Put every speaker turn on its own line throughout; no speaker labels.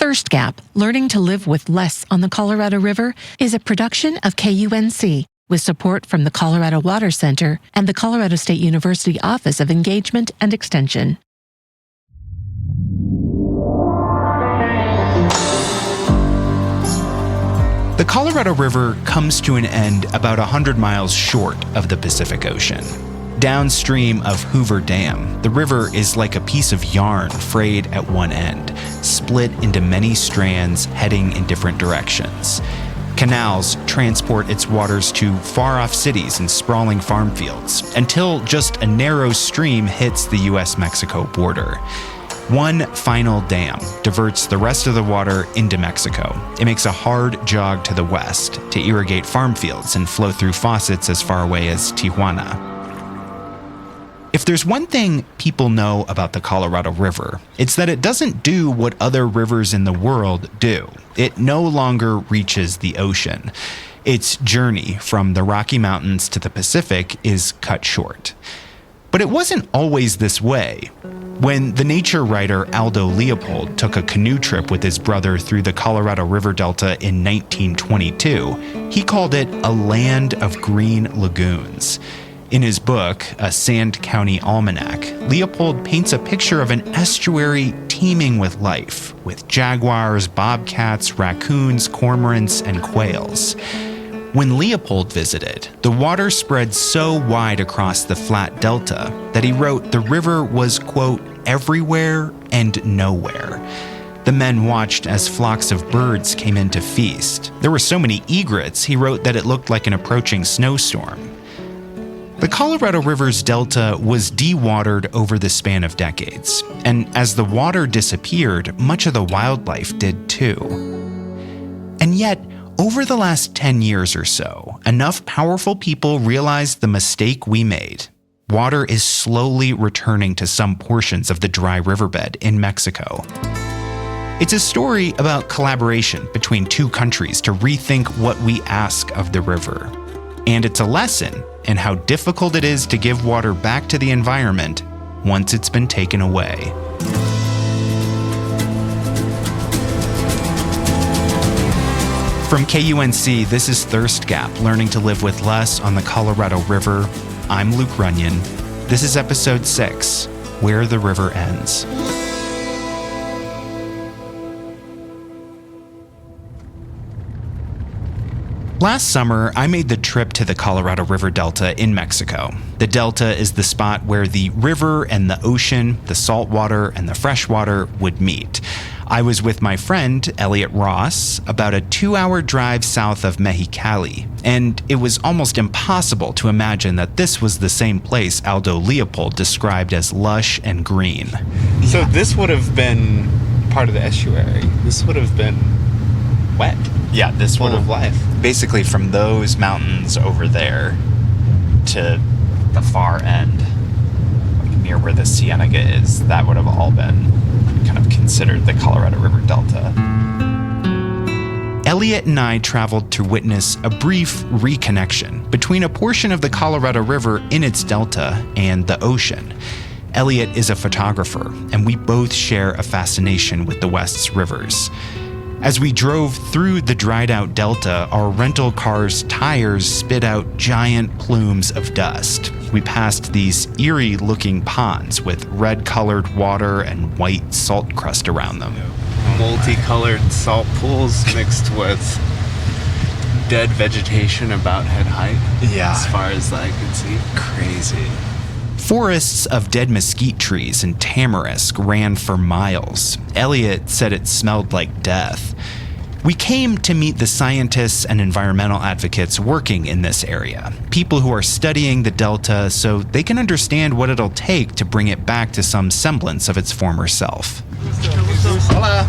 Thirst Gap, Learning to Live with Less on the Colorado River is a production of KUNC with support from the Colorado Water Center and the Colorado State University Office of Engagement and Extension.
The Colorado River comes to an end about 100 miles short of the Pacific Ocean. Downstream of Hoover Dam, the river is like a piece of yarn frayed at one end, split into many strands heading in different directions. Canals transport its waters to far-off cities and sprawling farm fields until just a narrow stream hits the U.S. Mexico border. One final dam diverts the rest of the water into Mexico. It makes a hard jog to the west to irrigate farm fields and flow through faucets as far away as Tijuana. If there's one thing people know about the Colorado River, it's that it doesn't do what other rivers in the world do. It no longer reaches the ocean. Its journey from the Rocky Mountains to the Pacific is cut short. But it wasn't always this way. When the nature writer Aldo Leopold took a canoe trip with his brother through the Colorado River Delta in 1922, he called it a land of green lagoons. In his book, A Sand County Almanac, Leopold paints a picture of an estuary teeming with life, with jaguars, bobcats, raccoons, cormorants, and quails. When Leopold visited, the water spread so wide across the flat delta that he wrote the river was, quote, everywhere and nowhere. The men watched as flocks of birds came in to feast. There were so many egrets, he wrote that it looked like an approaching snowstorm. The Colorado River's delta was dewatered over the span of decades, and as the water disappeared, much of the wildlife did too. And yet, over the last 10 years or so, enough powerful people realized the mistake we made. Water is slowly returning to some portions of the dry riverbed in Mexico. It's a story about collaboration between two countries to rethink what we ask of the river. And it's a lesson in how difficult it is to give water back to the environment once it's been taken away. From KUNC, this is Thirst Gap, Learning to Live with Less on the Colorado River. I'm Luke Runyon. This is episode 6, Where the River Ends. Last summer, I made the trip to the Colorado River Delta in Mexico. The Delta is the spot where the river and the ocean, the saltwater and the freshwater would meet. I was with my friend, Elliot Ross, about a 2-hour drive south of Mexicali, and it was almost impossible to imagine that this was the same place Aldo Leopold described as lush and green.
So this would have been part of the estuary. This would have been wet.
Yeah, this
full of life.
Basically from those mountains over there to the far end, like near where the Cienega is, that would have all been kind of considered the Colorado River Delta. Elliot and I traveled to witness a brief reconnection between a portion of the Colorado River in its delta and the ocean. Elliot is a photographer, and we both share a fascination with the West's rivers. As we drove through the dried-out delta, our rental car's tires spit out giant plumes of dust. We passed these eerie-looking ponds with red-colored water and white salt crust around them.
Multicolored salt pools mixed with dead vegetation about head height.
Yeah.
As far as I can see.
Crazy. Forests of dead mesquite trees and tamarisk ran for miles. Elliot said it smelled like death. We came to meet the scientists and environmental advocates working in this area, people who are studying the delta so they can understand what it'll take to bring it back to some semblance of its former self.
Hola,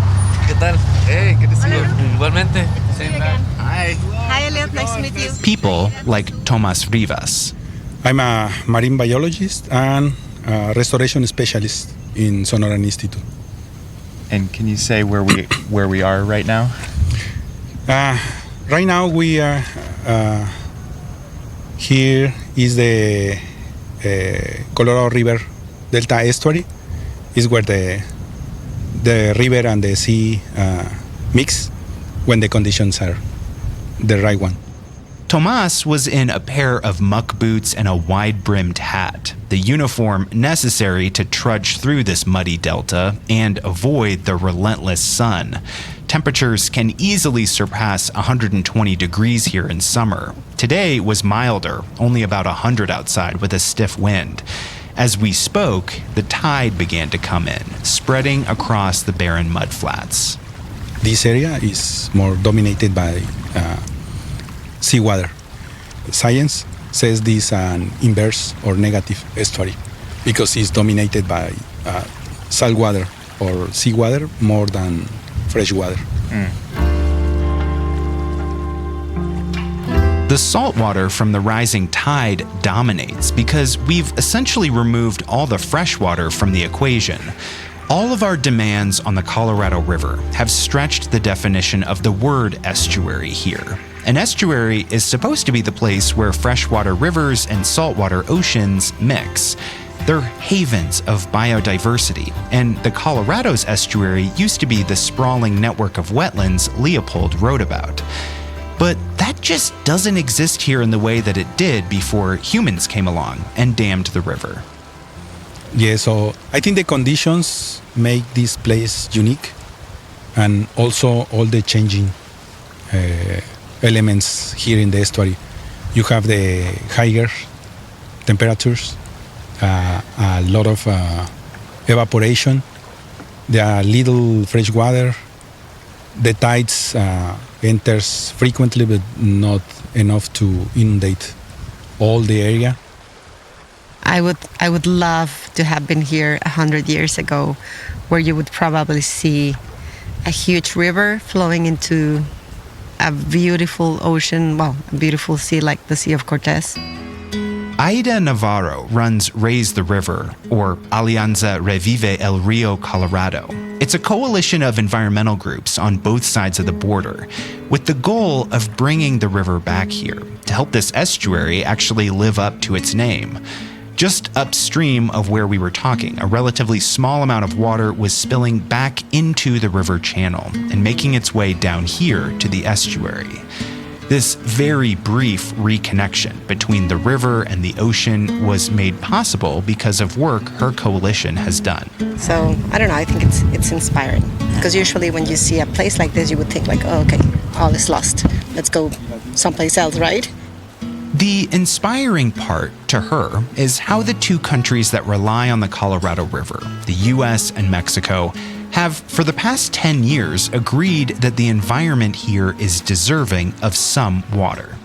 ¿qué tal? Hey, good to see you.
Igualmente.
Hi.
Hi, Elliot. Nice to meet you.
People like Tomas Rivas.
I'm a marine biologist and a restoration specialist in Sonora Institute.
And can you say where we are right now?
Right now we are here is the Colorado River Delta estuary. Is where the the river and the sea mix when the conditions are the right one.
Tomas was in a pair of muck boots and a wide-brimmed hat, the uniform necessary to trudge through this muddy delta and avoid the relentless sun. Temperatures can easily surpass 120 degrees here in summer. Today was milder, only about 100 outside with a stiff wind. As we spoke, the tide began to come in, spreading across the barren mudflats.
This area is more dominated by seawater. Science says this is an inverse or negative estuary because it's dominated by saltwater or seawater more than fresh water.
The salt water from the rising tide dominates because we've essentially removed all the fresh water from the equation. All of our demands on the Colorado River have stretched the definition of the word estuary here. An estuary is supposed to be the place where freshwater rivers and saltwater oceans mix. They're havens of biodiversity, and the Colorado's estuary used to be the sprawling network of wetlands Leopold wrote about. But that just doesn't exist here in the way that it did before humans came along and dammed the river.
Yeah, so I think the conditions make this place unique, and also all the changing elements here in the estuary. You have the higher temperatures, a lot of evaporation, there are little fresh water, the tides enters frequently but not enough to inundate all the area.
I would love to have been here 100 years ago, where you would probably see a huge river flowing into a beautiful ocean, well, a beautiful sea like the Sea of Cortez.
Aida Navarro runs Raise the River, or Alianza Revive el Rio Colorado. It's a coalition of environmental groups on both sides of the border, with the goal of bringing the river back here to help this estuary actually live up to its name. Just upstream of where we were talking, a relatively small amount of water was spilling back into the river channel and making its way down here to the estuary. This very brief reconnection between the river and the ocean was made possible because of work her coalition has done.
So, I don't know, I think it's inspiring. Because usually when you see a place like this, you would think like, oh, okay, all is lost. Let's go someplace else, right?
The inspiring part to her is how the two countries that rely on the Colorado River, the U.S. and Mexico, have for the past 10 years agreed that the environment here is deserving of some water.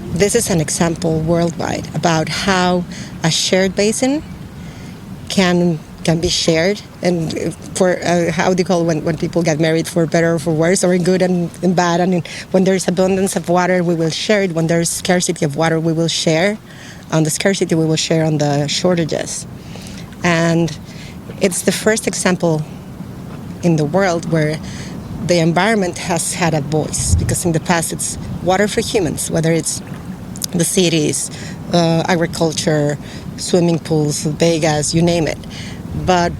This is an example worldwide about how a shared basin can be shared, and for how do you call it when people get married, for better or for worse, or in good and in bad. And when there's abundance of water, we will share it. When there's scarcity of water, we will share on the scarcity, we will share on the shortages. And it's the first example in the world where the environment has had a voice, because in the past it's water for humans, whether it's the cities, agriculture, swimming pools, Vegas, you name it. But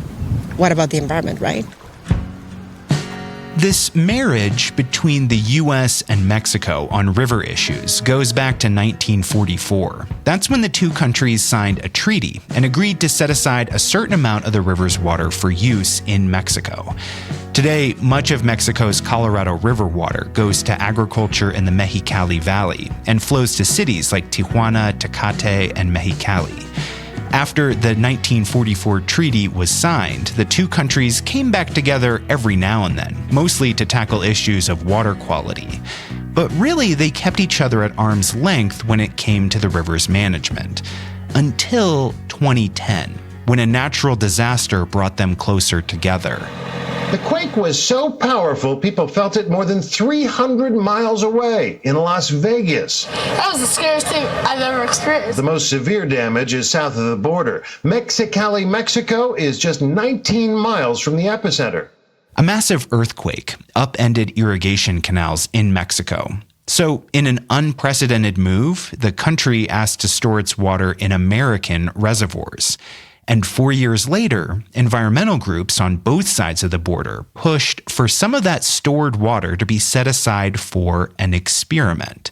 what about the environment, right?
This marriage between the U.S. and Mexico on river issues goes back to 1944. That's when the two countries signed a treaty and agreed to set aside a certain amount of the river's water for use in Mexico. Today, much of Mexico's Colorado River water goes to agriculture in the Mexicali Valley and flows to cities like Tijuana, Tecate, and Mexicali. After the 1944 treaty was signed, the two countries came back together every now and then, mostly to tackle issues of water quality. But really, they kept each other at arm's length when it came to the river's management. Until 2010, when a natural disaster brought them closer together.
The quake was so powerful, people felt it more than 300 miles away in Las Vegas.
That was the scariest thing I've ever experienced.
The most severe damage is south of the border. Mexicali, Mexico is just 19 miles from the epicenter.
A massive earthquake upended irrigation canals in Mexico. So, in an unprecedented move, the country asked to store its water in American reservoirs. And 4 years later, environmental groups on both sides of the border pushed for some of that stored water to be set aside for an experiment,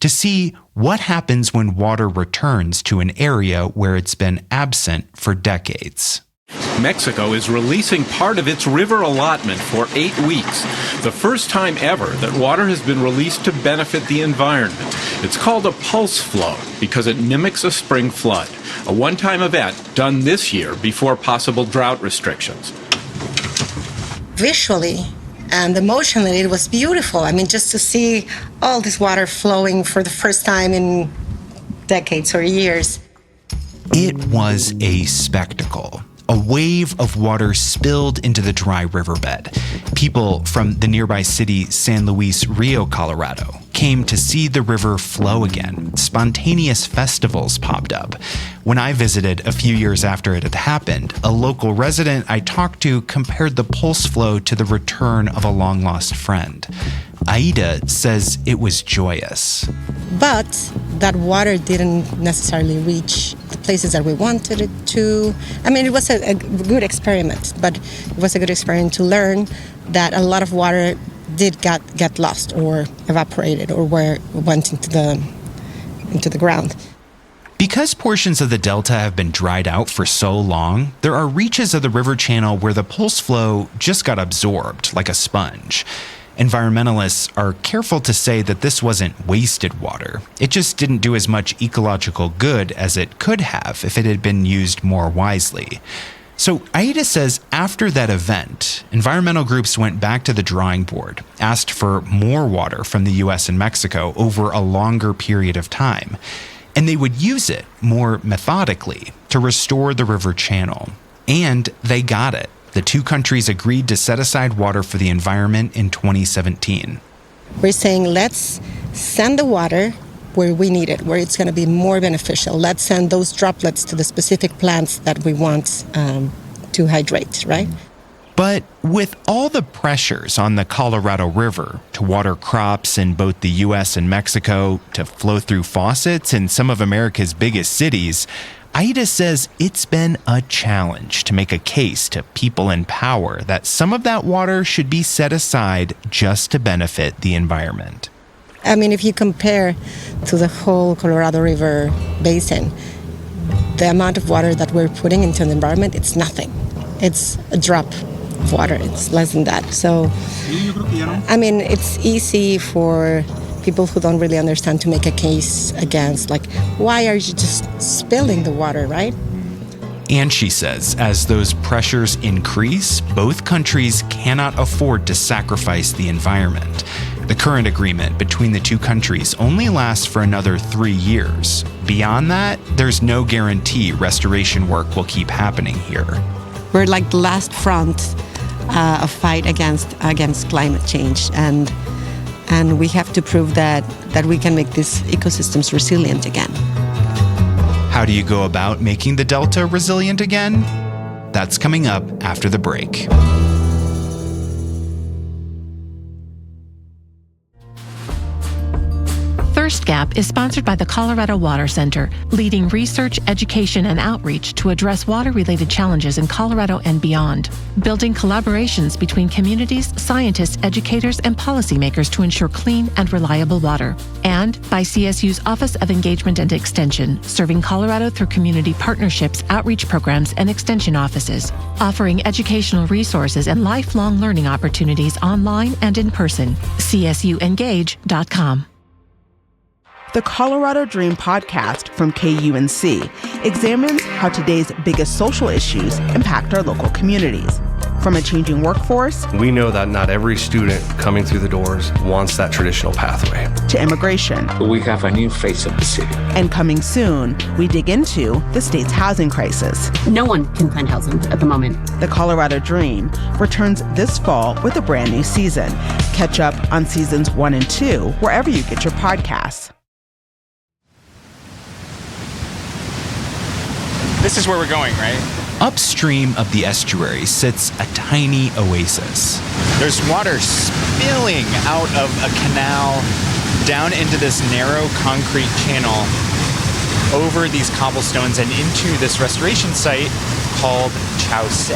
to see what happens when water returns to an area where it's been absent for decades.
Mexico is releasing part of its river allotment for 8 weeks, the first time ever that water has been released to benefit the environment. It's called a pulse flow because it mimics a spring flood, a one-time event done this year before possible drought restrictions.
Visually and emotionally, it was beautiful. I mean, just to see all this water flowing for the first time in decades or years.
It was a spectacle. A wave of water spilled into the dry riverbed. People from the nearby city San Luis Rio, Colorado, came to see the river flow again. Spontaneous festivals popped up. When I visited a few years after it had happened, a local resident I talked to compared the pulse flow to the return of a long-lost friend. Aida says it was joyous.
But that water didn't necessarily reach the places that we wanted it to. I mean, it was a good experiment, but it was a good experiment to learn that a lot of water did get lost or evaporated or went into the ground.
Because portions of the delta have been dried out for so long, there are reaches of the river channel where the pulse flow just got absorbed like a sponge. Environmentalists are careful to say that this wasn't wasted water. It just didn't do as much ecological good as it could have if it had been used more wisely. So Aida says after that event, environmental groups went back to the drawing board, asked for more water from the U.S. and Mexico over a longer period of time, and they would use it more methodically to restore the river channel. And they got it. The two countries agreed to set aside water for the environment in 2017.
We're saying let's send the water where we need it, where it's going to be more beneficial. Let's send those droplets to the specific plants that we want to hydrate, right?
But with all the pressures on the Colorado River to water crops in both the U.S. and Mexico, to flow through faucets in some of America's biggest cities, Aida says it's been a challenge to make a case to people in power that some of that water should be set aside just to benefit the environment.
I mean, if you compare to the whole Colorado River basin, the amount of water that we're putting into the environment, it's nothing. It's a drop of water. It's less than that. So, I mean, it's easy for people who don't really understand to make a case against, like, why are you just spilling the water, right?
And she says, as those pressures increase, both countries cannot afford to sacrifice the environment. The current agreement between the two countries only lasts for another 3 years. Beyond that, there's no guarantee restoration work will keep happening here.
We're like the last front of fight against climate change, and we have to prove that we can make these ecosystems resilient again.
How do you go about making the Delta resilient again? That's coming up after the break.
Thirst Gap is sponsored by the Colorado Water Center, leading research, education, and outreach to address water-related challenges in Colorado and beyond, building collaborations between communities, scientists, educators, and policymakers to ensure clean and reliable water. And by CSU's Office of Engagement and Extension, serving Colorado through community partnerships, outreach programs, and extension offices, offering educational resources and lifelong learning opportunities online and in person. CSUengage.com.
The Colorado Dream podcast from KUNC examines how today's biggest social issues impact our local communities. From a changing workforce,
we know that not every student coming through the doors wants that traditional pathway,
to immigration.
We have a new face of the city.
And coming soon, we dig into the state's housing crisis.
No one can find housing at the moment.
The Colorado Dream returns this fall with a brand new season. Catch up on seasons 1 and 2 wherever you get your podcasts.
This is where we're going, right?
Upstream of the estuary sits a tiny oasis.
There's water spilling out of a canal down into this narrow concrete channel. over these cobblestones and into this restoration site called Chauce.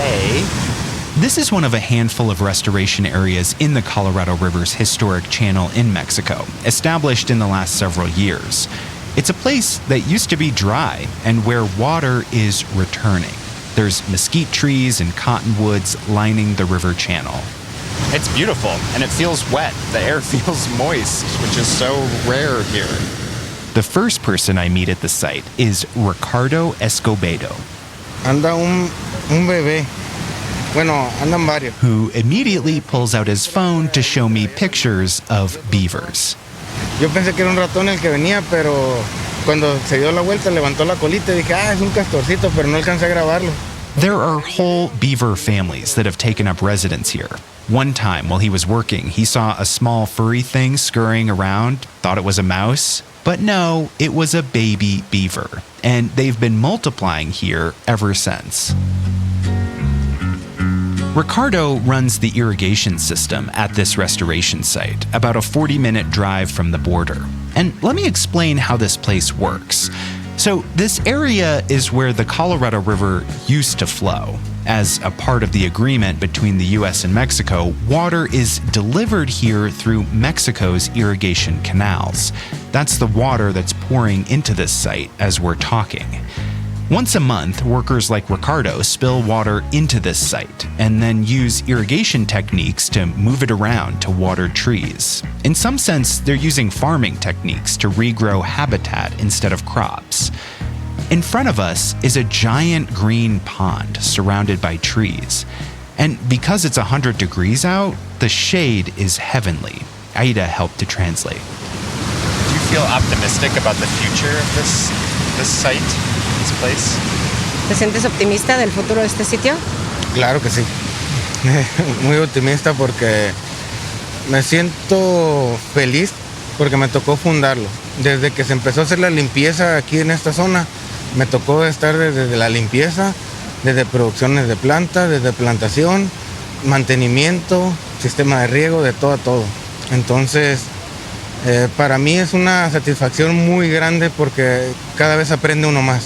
This is one of a handful of restoration areas in the Colorado River's historic channel in Mexico, established in the last several years. It's a place that used to be dry and where water is returning. There's mesquite trees and cottonwoods lining the river channel.
It's beautiful, and it feels wet. The air feels moist, which is so rare here.
The first person I meet at the site is Ricardo Escobedo,
Anda un bebé. Bueno, andan varios.
Who immediately pulls out his phone to show me pictures of beavers.
Yo pensé que era un ratón el que venía, pero cuando se dio la vuelta levantó la colita y dije, es un castorcito, pero no alcancé a grabarlo.
There are whole beaver families that have taken up residence here. One time while he was working, he saw a small furry thing scurrying around, thought it was a mouse, but no, it was a baby beaver, and they've been multiplying here ever since. Ricardo runs the irrigation system at this restoration site, about a 40-minute drive from the border. And let me explain how this place works. So this area is where the Colorado River used to flow. As a part of the agreement between the U.S. and Mexico, water is delivered here through Mexico's irrigation canals. That's the water that's pouring into this site as we're talking. Once a month, workers like Ricardo spill water into this site and then use irrigation techniques to move it around to water trees. In some sense, they're using farming techniques to regrow habitat instead of crops. In front of us is a giant green pond surrounded by trees. And because it's 100 degrees out, the shade is heavenly. Aida helped to translate.
Do you feel optimistic about the future of this site? Place.
¿Te sientes optimista del futuro de este sitio?
Claro que sí. Muy optimista porque me siento feliz porque me tocó fundarlo. Desde que se empezó a hacer la limpieza aquí en esta zona, me tocó estar desde la limpieza, desde producciones de planta, desde plantación, mantenimiento, sistema de riego, de todo a todo. Entonces, para mí es una satisfacción muy grande porque cada vez aprende uno más.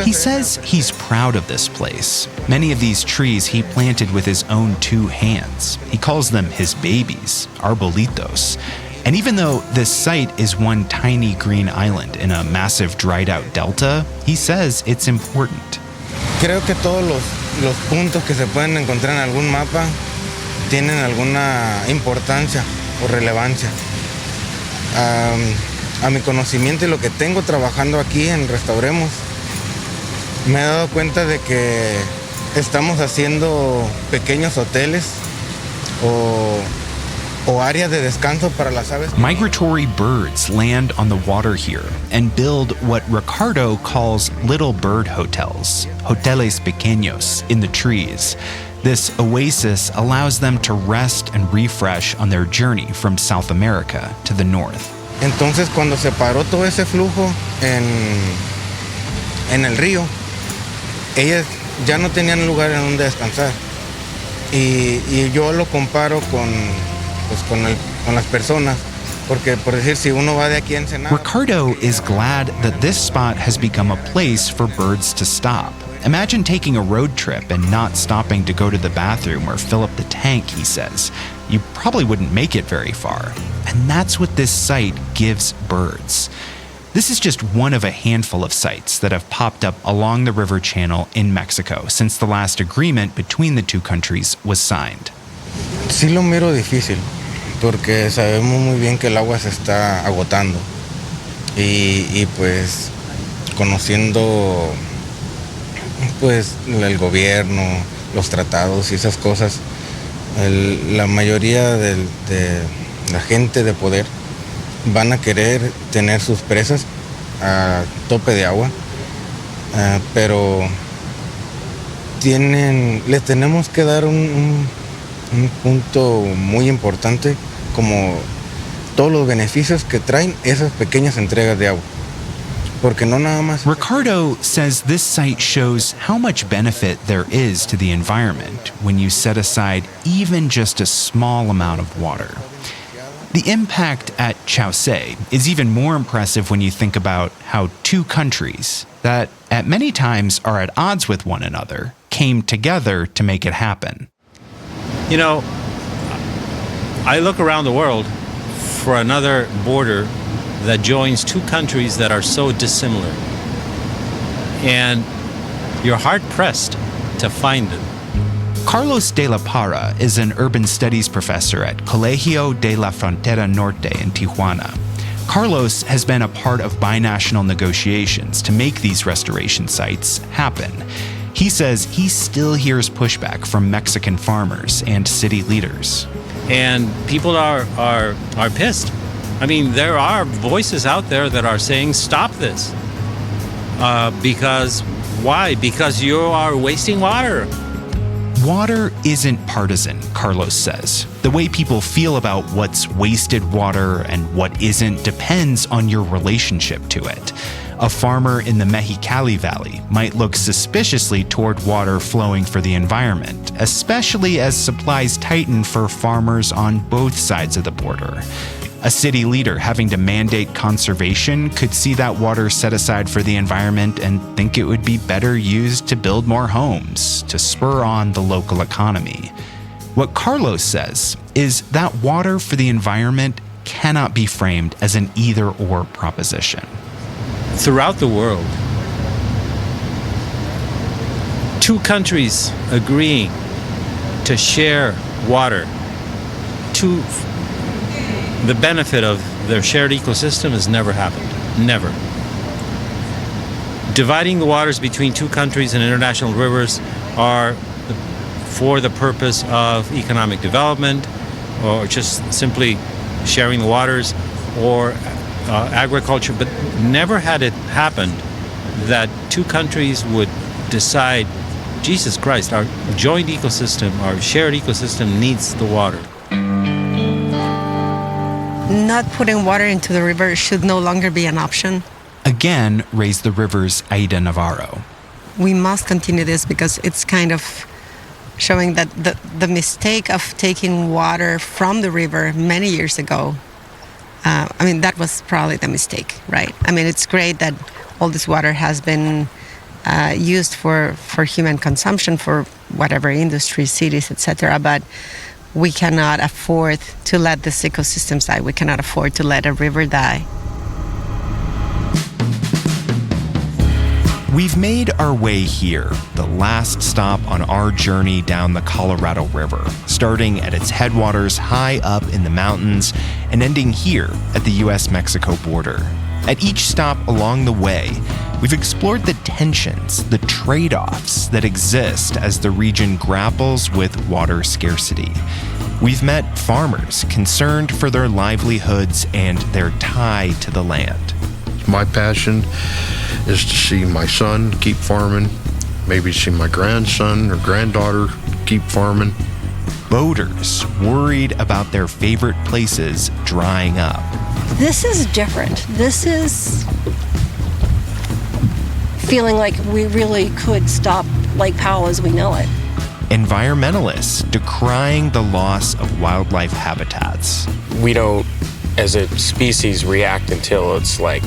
He says he's proud of this place. Many of these trees he planted with his own 2 hands. He calls them his babies, arbolitos. And even though this site is one tiny green island in a massive dried out delta, he says it's important.
Creo que todos los puntos que se pueden encontrar en algún mapa tienen alguna importancia o relevancia. A mi conocimiento y lo que tengo trabajando aquí en Restauremos, me he dado cuenta de que estamos haciendo pequeños hoteles o áreas de descanso para las aves.
Migratory birds land on the water here and build what Ricardo calls little bird hotels, hoteles pequeños, in the trees. This oasis allows them to rest and refresh on their journey from South America to the north.
Entonces, cuando se paró todo ese flujo en el río, ellas ya no tenían lugar en donde descansar. Y yo lo comparo con las personas, porque por decir, si uno va de aquí a Ensenada...
Ricardo is glad that this spot has become a place for birds to stop. Imagine taking a road trip and not stopping to go to the bathroom or fill up the tank, he says. You probably wouldn't make it very far. And that's what this site gives birds. This is just one of a handful of sites that have popped up along the river channel in Mexico since the last agreement between the 2 countries was signed.
Sí lo miro difícil, porque sabemos muy bien que el agua se está agotando. Y pues, conociendo pues el gobierno, los tratados y esas cosas, la mayoría de la gente de poder van a querer tener sus presas a tope de agua, pero les tenemos que dar un punto muy importante, como todos los beneficios que traen esas pequeñas entregas de agua. Porque no nada más.
Ricardo says this site shows how much benefit there is to the environment when you set aside even just a small amount of water. The impact at Chausse is even more impressive when you think about how two countries that at many times are at odds with one another came together to make it happen.
You know, I look around the world for another border that joins two countries that are so dissimilar. And you're hard-pressed to find them.
Carlos de la Parra is an urban studies professor at Colegio de la Frontera Norte in Tijuana. Carlos has been a part of binational negotiations to make these restoration sites happen. He says he still hears pushback from Mexican farmers and city leaders.
And people are pissed. I mean, there are voices out there that are saying, stop this. Because, why? Because you are wasting water.
Water isn't partisan, Carlos says. The way people feel about what's wasted water and what isn't depends on your relationship to it. A farmer in the Mexicali Valley might look suspiciously toward water flowing for the environment, especially as supplies tighten for farmers on both sides of the border. A city leader having to mandate conservation could see that water set aside for the environment and think it would be better used to build more homes, to spur on the local economy. What Carlos says is that water for the environment cannot be framed as an either-or proposition.
Throughout the world, two countries agreeing to share water to the benefit of their shared ecosystem has never happened. Never. Dividing the waters between two countries and international rivers are for the purpose of economic development, or just simply sharing the waters, or agriculture, but never had it happened that two countries would decide, Jesus Christ, our joint ecosystem, our shared ecosystem needs the water.
Not putting water into the river should no longer be an option.
Again, raised the river's Aida Navarro.
We must continue this because it's kind of showing that the mistake of taking water from the river many years ago, that was probably the mistake, right? I mean, it's great that all this water has been used for human consumption, for whatever industry, cities, etc., but we cannot afford to let this ecosystem die. We cannot afford to let a river die.
We've made our way here, the last stop on our journey down the Colorado River, starting at its headwaters high up in the mountains and ending here at the U.S Mexico border. At each stop along the way, we've explored the tensions, the trade-offs that exist as the region grapples with water scarcity. We've met farmers concerned for their livelihoods and their tie to the land.
My passion is to see my son keep farming, maybe see my grandson or granddaughter keep farming.
Boaters worried about their favorite places drying up.
This is different. This is feeling like we really could stop Lake Powell as we know it.
Environmentalists decrying the loss of wildlife habitats.
We don't, as a species, react until it's like,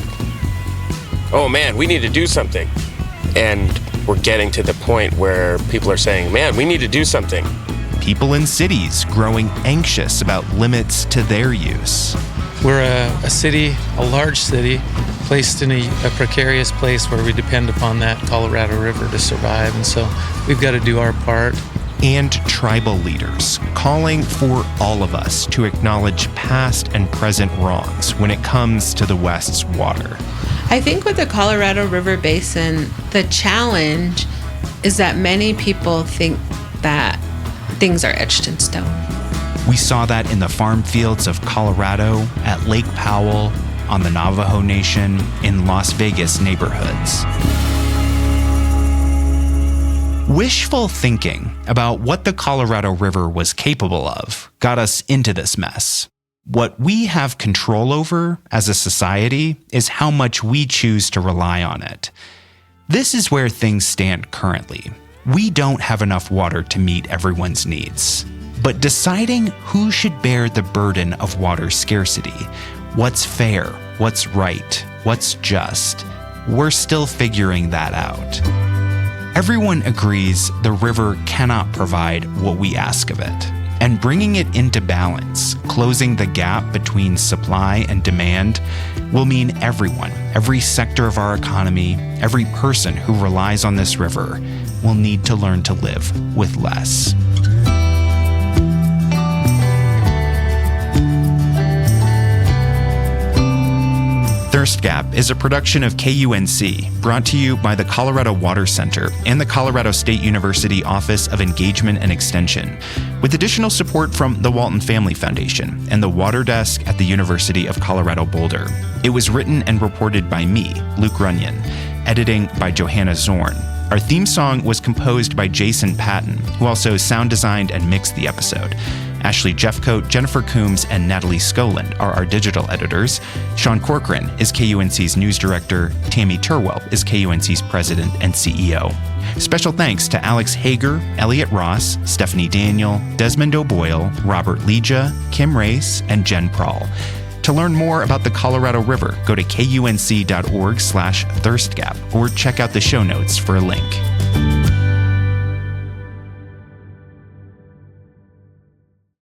oh man, we need to do something. And we're getting to the point where people are saying, man, we need to do something.
People in cities growing anxious about limits to their use.
We're a city, a large city, placed in a precarious place where we depend upon that Colorado River to survive, and so we've got to do our part.
And tribal leaders calling for all of us to acknowledge past and present wrongs when it comes to the West's water.
I think with the Colorado River Basin, the challenge is that many people think that things are etched in stone.
We saw that in the farm fields of Colorado, at Lake Powell, on the Navajo Nation, in Las Vegas neighborhoods. Wishful thinking about what the Colorado River was capable of got us into this mess. What we have control over as a society is how much we choose to rely on it. This is where things stand currently. We don't have enough water to meet everyone's needs. But deciding who should bear the burden of water scarcity, what's fair, what's right, what's just, we're still figuring that out. Everyone agrees the river cannot provide what we ask of it. And bringing it into balance, closing the gap between supply and demand, will mean everyone, every sector of our economy, every person who relies on this river will need to learn to live with less. Thirst Gap is a production of KUNC, brought to you by the Colorado Water Center and the Colorado State University Office of Engagement and Extension, with additional support from the Walton Family Foundation and the Water Desk at the University of Colorado Boulder. It was written and reported by me, Luke Runyon, editing by Johanna Zorn. Our theme song was composed by Jason Patton, who also sound designed and mixed the episode. Ashley Jeffcoat, Jennifer Coombs, and Natalie Skoland are our digital editors. Sean Corcoran is KUNC's news director. Tammy Turwelp is KUNC's president and CEO. Special thanks to Alex Hager, Elliot Ross, Stephanie Daniel, Desmond O'Boyle, Robert Leja, Kim Race, and Jen Prawl. To learn more about the Colorado River, go to kunc.org/thirstgap or check out the show notes for a link.